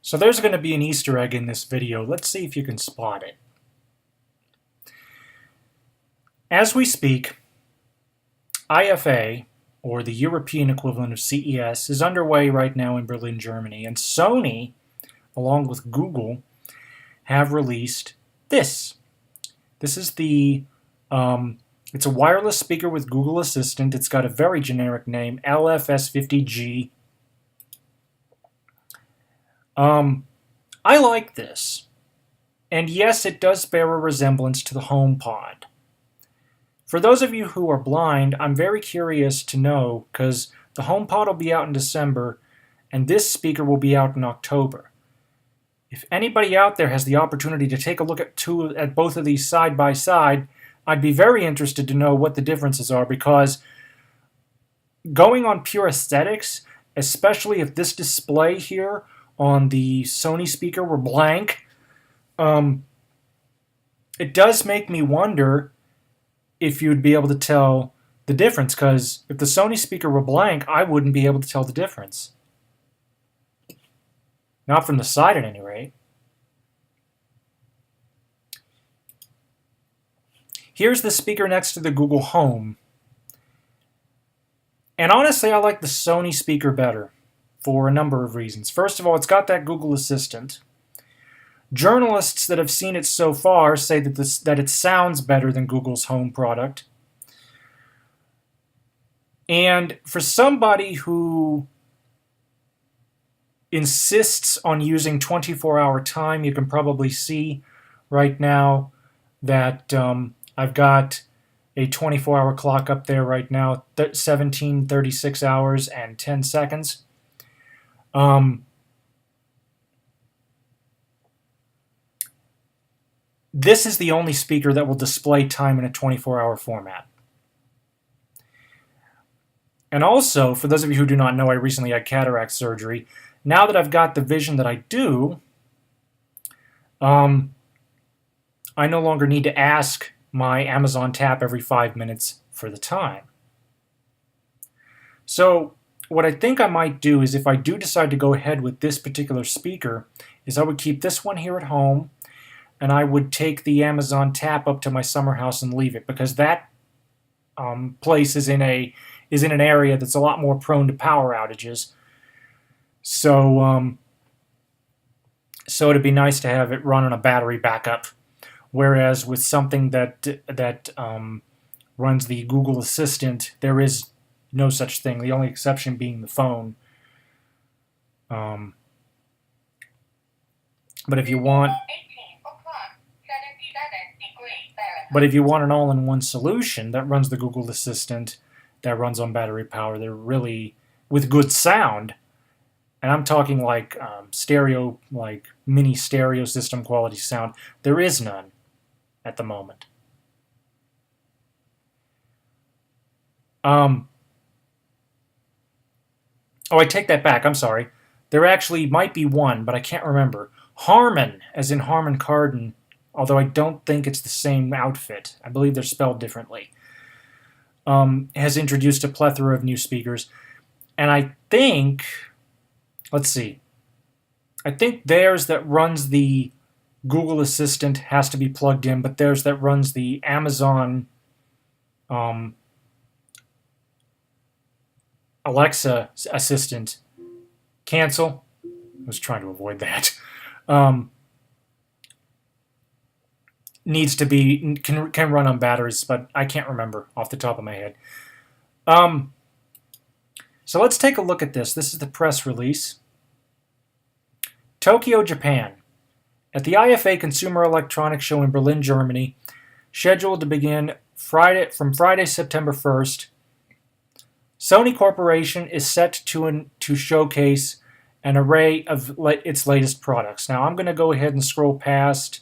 So there's going to be an Easter egg in this video. Let's see if you can spot it. As we speak, IFA, or the European equivalent of CES, is underway right now in Berlin, Germany, and Sony, along with Google, have released this. This is the, it's a wireless speaker with Google Assistant. It's got a very generic name, LF-S50G. I like this. And yes, it does bear a resemblance to the HomePod. For those of you who are blind, I'm very curious to know, because the HomePod will be out in December, and this speaker will be out in October. If anybody out there has the opportunity to take a look at both of these side by side, I'd be very interested to know what the differences are, because going on pure aesthetics, especially if this display here on the Sony speaker were blank, it does make me wonder if you'd be able to tell the difference, because if the Sony speaker were blank, I wouldn't be able to tell the difference. Not from the side at any rate. Here's the speaker next to the Google Home. And honestly, I like the Sony speaker better for a number of reasons. First of all, it's got that Google Assistant. Journalists that have seen it so far say that it sounds better than Google's Home product. And for somebody who insists on using 24-hour time, you can probably see right now that I've got a 24-hour clock up there right now, 17:36 hours and 10 seconds. This is the only speaker that will display time in a 24-hour format. And also, for those of you who do not know, I recently had cataract surgery. Now that I've got the vision that I do, I no longer need to ask my Amazon Tap every 5 minutes for the time. So what I think I might do is, if I do decide to go ahead with this particular speaker, is I would keep this one here at home, and I would take the Amazon Tap up to my summer house and leave it, because that place is in an area that's a lot more prone to power outages. So it'd be nice to have it run on a battery backup. Whereas with something that runs the Google Assistant, there is no such thing. The only exception being the phone. But if you want an all-in-one solution that runs the Google Assistant, that runs on battery power, they're really with good sound. And I'm talking like stereo, like mini stereo system quality sound. There is none at the moment. Oh, I take that back. I'm sorry. There actually might be one, but I can't remember. Harman, as in Harman Kardon, although I don't think it's the same outfit. I believe they're spelled differently. Has introduced a plethora of new speakers. And I think, let's see, I think theirs that runs the Google Assistant has to be plugged in, but theirs that runs the Amazon Alexa Assistant, cancel. I was trying to avoid that. Needs to be, can run on batteries, but I can't remember off the top of my head. So let's take a look at this. This is the press release. Tokyo, Japan. At the IFA Consumer Electronics Show in Berlin, Germany, scheduled to begin from Friday, September 1st, Sony Corporation is set to showcase an array of its latest products. Now, I'm going to go ahead and scroll past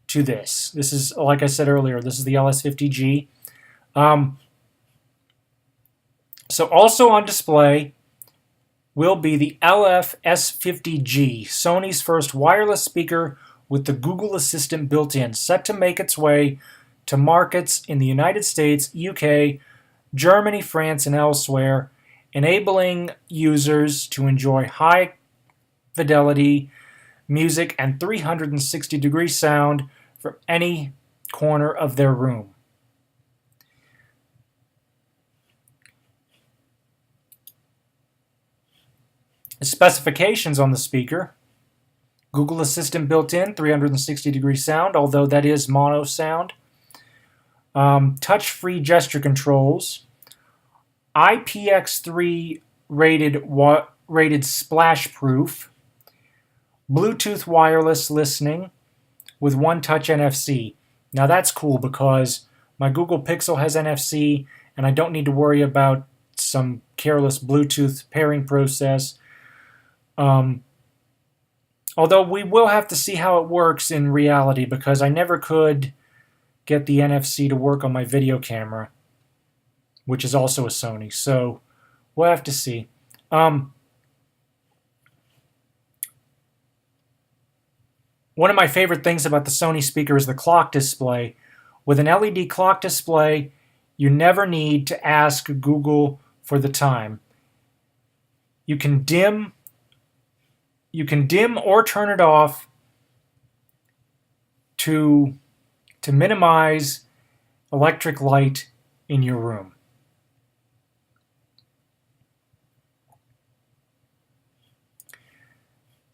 to this. This is, like I said earlier, this is the LS50G. So also on display will be the LF-S50G, Sony's first wireless speaker with the Google Assistant built in, set to make its way to markets in the United States, UK, Germany, France, and elsewhere enabling users to enjoy high fidelity music and 360-degree sound from any corner of their room. Specifications on the speaker: Google Assistant built-in, 360-degree sound, although that is mono sound. Touch-free gesture controls. IPX3 rated splash-proof. Bluetooth wireless listening with one-touch NFC. Now that's cool because my Google Pixel has NFC and I don't need to worry about some careless Bluetooth pairing process. Although we will have to see how it works in reality because I never could get the NFC to work on my video camera, which is also a Sony, so we'll have to see. One of my favorite things about the Sony speaker is the clock display. With an LED clock display, you never need to ask Google for the time. You can dim or turn it off to minimize electric light in your room.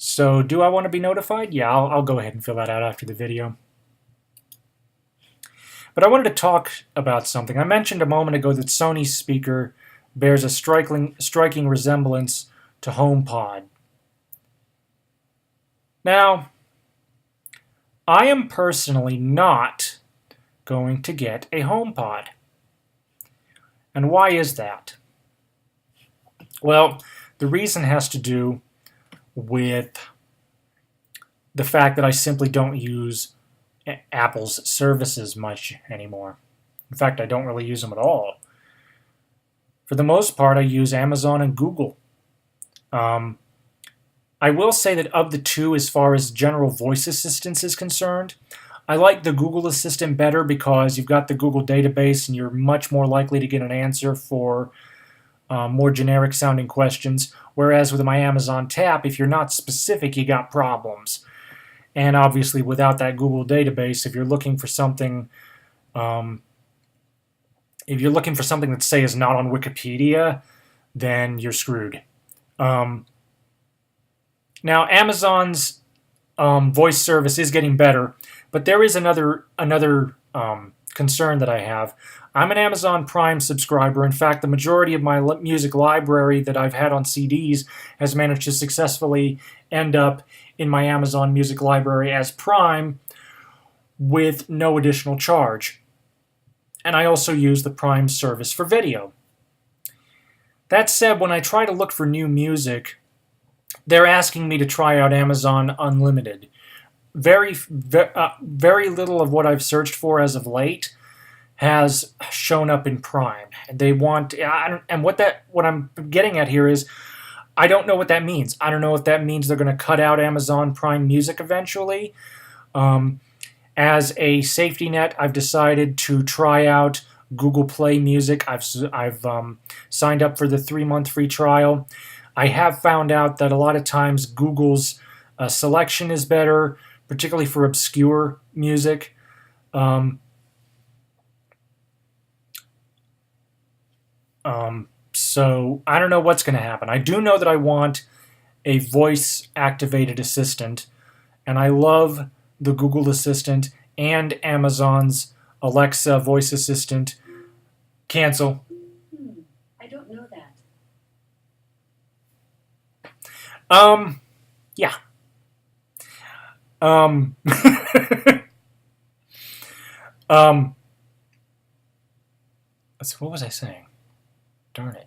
So, do I want to be notified? Yeah, I'll go ahead and fill that out after the video. But I wanted to talk about something. I mentioned a moment ago that Sony's speaker bears a striking resemblance to HomePod. Now, I am personally not going to get a HomePod. And why is that? Well, the reason has to do with the fact that I simply don't use Apple's services much anymore. In fact, I don't really use them at all. For the most part, I use Amazon and Google. I will say that of the two, as far as general voice assistance is concerned, I like the Google Assistant better because you've got the Google database and you're much more likely to get an answer for more generic sounding questions. Whereas with my Amazon Tap, if you're not specific, you got problems. And obviously without that Google database, if you're looking for something, that say is not on Wikipedia, then you're screwed. Now Amazon's voice service is getting better, but there is another concern that I have. I'm an Amazon Prime subscriber. In fact, the majority of my music library that I've had on CDs has managed to successfully end up in my Amazon Music library as Prime with no additional charge. And I also use the Prime service for video. That said, when I try to look for new music, they're asking me to try out Amazon Unlimited. Very little of what I've searched for as of late has shown up in Prime. They want, and what I'm getting at here is, I don't know what that means. I don't know if that means they're going to cut out Amazon Prime Music eventually. As a safety net, I've decided to try out Google Play Music. I've signed up for the 3-month free trial. I have found out that a lot of times Google's selection is better, particularly for obscure music. So I don't know what's going to happen. I do know that I want a voice-activated assistant, and I love the Google Assistant and Amazon's Alexa voice assistant. Cancel. I don't know that. Yeah. So what was I saying? Darn it.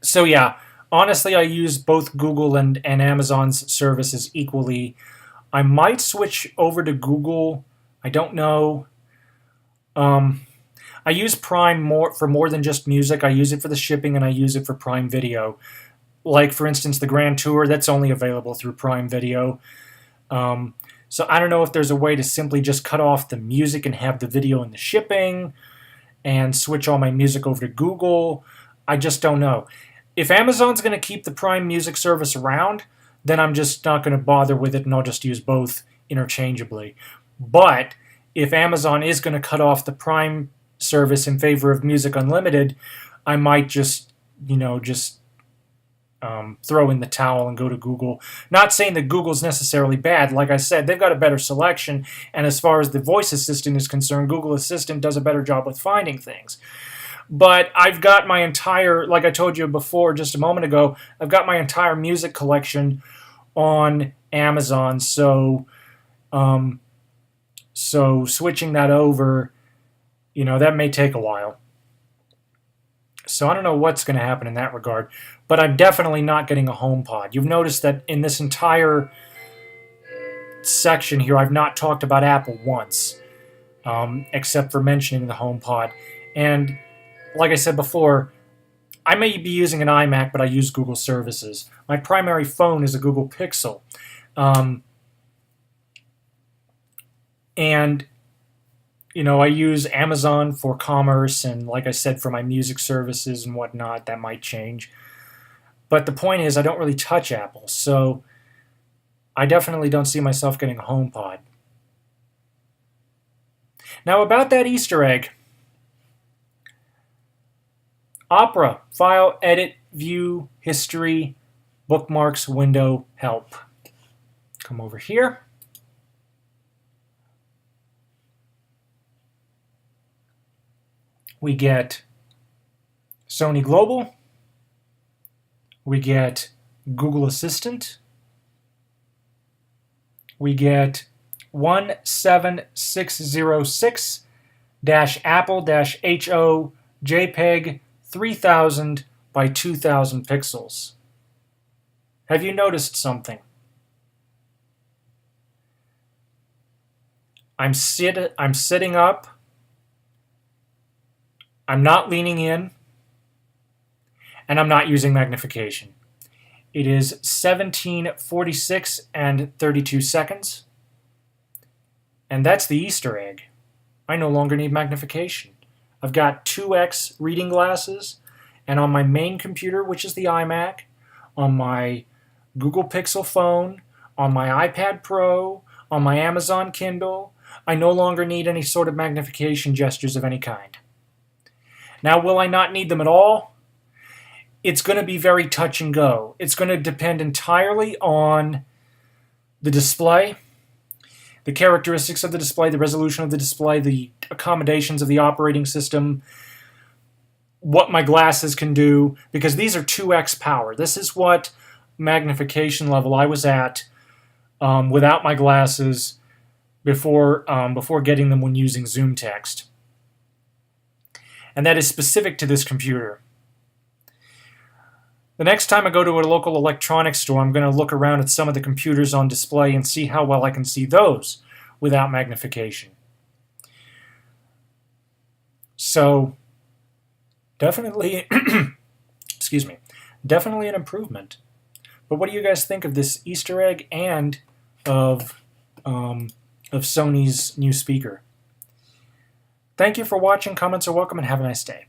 So yeah, honestly, I use both Google and Amazon's services equally. I might switch over to Google. I don't know. I use Prime for more than just music. I use it for the shipping and I use it for Prime Video. Like, for instance, the Grand Tour, that's only available through Prime Video. So I don't know if there's a way to simply just cut off the music and have the video and the shipping. and switch all my music over to Google. I just don't know. If Amazon's going to keep the Prime Music service around, then I'm just not going to bother with it, and I'll just use both interchangeably. But if Amazon is going to cut off the Prime service in favor of Music Unlimited, I might just, throw in the towel and go to Google. Not saying that Google's necessarily bad. Like I said, they've got a better selection, and as far as the voice assistant is concerned, Google Assistant does a better job with finding things. But I've got my entire, like I told you before just a moment ago, I've got my entire music collection on Amazon, so switching that over, that may take a while. So I don't know what's going to happen in that regard, but I'm definitely not getting a HomePod. You've noticed that in this entire section here, I've not talked about Apple once, except for mentioning the HomePod. And like I said before, I may be using an iMac, but I use Google services. My primary phone is a Google Pixel. And I use Amazon for commerce, and like I said, for my music services and whatnot. That might change. But the point is, I don't really touch Apple, so I definitely don't see myself getting a HomePod. Now about that Easter egg. Opera, File, Edit, View, History, Bookmarks, Window, Help. Come over here. We get Sony Global. We get Google Assistant. We get 17606-Apple-HO JPEG 3000 by 2000 pixels. Have you noticed something? I'm sitting up. I'm not leaning in, and I'm not using magnification. It is 1746 and 32 seconds, and that's the Easter egg. I no longer need magnification. I've got 2x reading glasses, and on my main computer, which is the iMac, on my Google Pixel phone, on my iPad Pro, on my Amazon Kindle, I no longer need any sort of magnification gestures of any kind. Now, will I not need them at all? It's going to be very touch and go. It's going to depend entirely on the display, the characteristics of the display, the resolution of the display, the accommodations of the operating system, what my glasses can do, because these are 2x power. This is what magnification level I was at without my glasses before getting them when using Zoom Text. And that is specific to this computer. The next time I go to a local electronics store, I'm going to look around at some of the computers on display and see how well I can see those without magnification. So, definitely, excuse me, definitely an improvement. But what do you guys think of this Easter egg and of Sony's new speaker? Thank you for watching. Comments are welcome, and have a nice day.